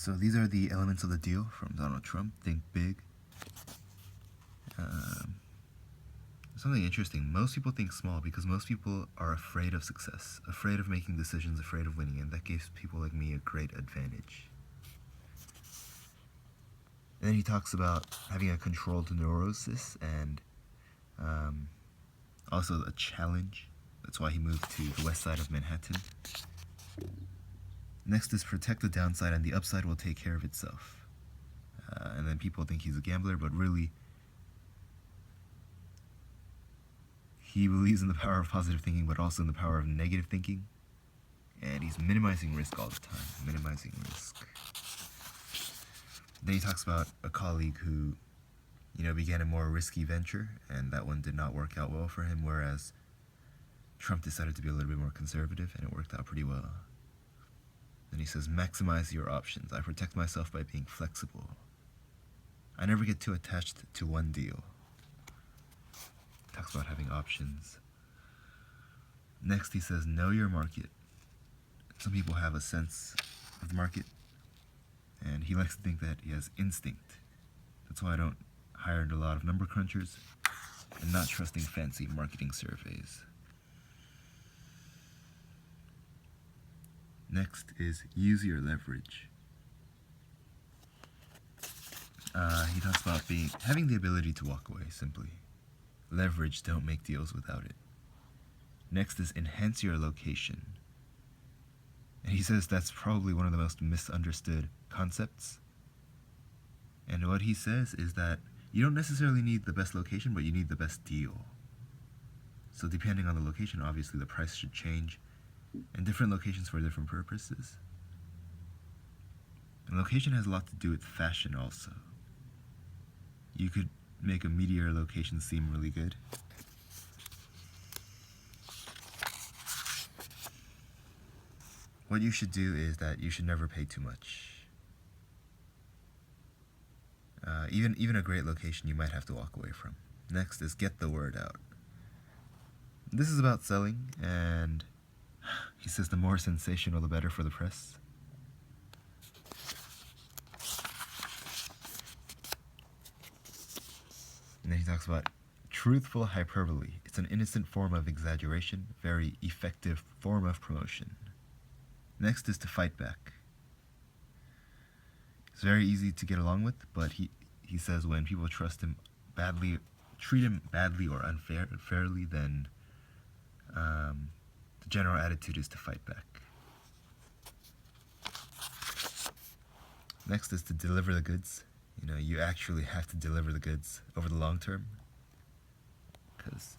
So these are the elements of the deal from Donald Trump. Think big. Something interesting. Most people think small because most people are afraid of success, afraid of making decisions, afraid of winning, and that gives people like me a great advantage. And then he talks about having a controlled neurosis and also a challenge. That's why he moved to the west side of Manhattan. Next is protect the downside and the upside will take care of itself. And then people think he's a gambler, but really he believes in the power of positive thinking, but also in the power of negative thinking. And he's minimizing risk all the time, minimizing risk. Then he talks about a colleague who, began a more risky venture, and that one did not work out well for him, whereas Trump decided to be a little bit more conservative, and it worked out pretty well. Then he says, maximize your options. I protect myself by being flexible. I never get too attached to one deal. Talks about having options. Next, he says, know your market. Some people have a sense of the market, and he likes to think that he has instinct. That's why I don't hire a lot of number crunchers and not trusting fancy marketing surveys. Next is use your leverage. He talks about having the ability to walk away, simply. Leverage, don't make deals without it. Next is enhance your location. And he says that's probably one of the most misunderstood concepts. And what he says is that you don't necessarily need the best location, but you need the best deal. So depending on the location, obviously the price should change, and different locations for different purposes. And location has a lot to do with fashion also. You could make a meteor location seem really good. What you should do is that you should never pay too much. Even a great location you might have to walk away from. Next is get the word out. This is about selling, and he says the more sensational the better for the press. And then he talks about truthful hyperbole. It's an innocent form of exaggeration, very effective form of promotion. Next is to fight back. It's very easy to get along with, but he says when people treat him badly or unfairly, then the general attitude is to fight back. Next is to deliver the goods. You actually have to deliver the goods over the long term, because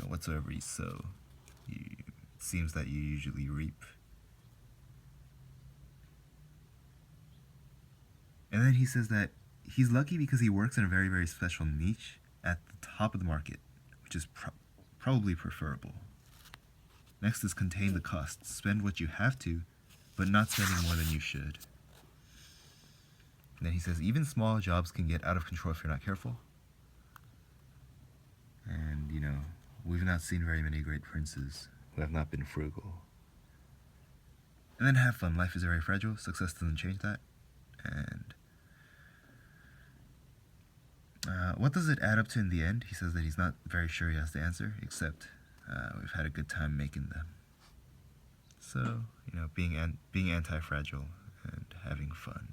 whatsoever you sow, it seems that you usually reap. And then he says that he's lucky because he works in a very, very special niche at the top of the market, which is probably preferable. Next is contain the costs. Spend what you have to, but not spending more than you should. And then he says even small jobs can get out of control if you're not careful. And, we've not seen very many great princes who have not been frugal. And then have fun. Life is very fragile. Success doesn't change that. And what does it add up to in the end? He says that he's not very sure he has the answer, except we've had a good time making them. So, being anti-fragile and having fun.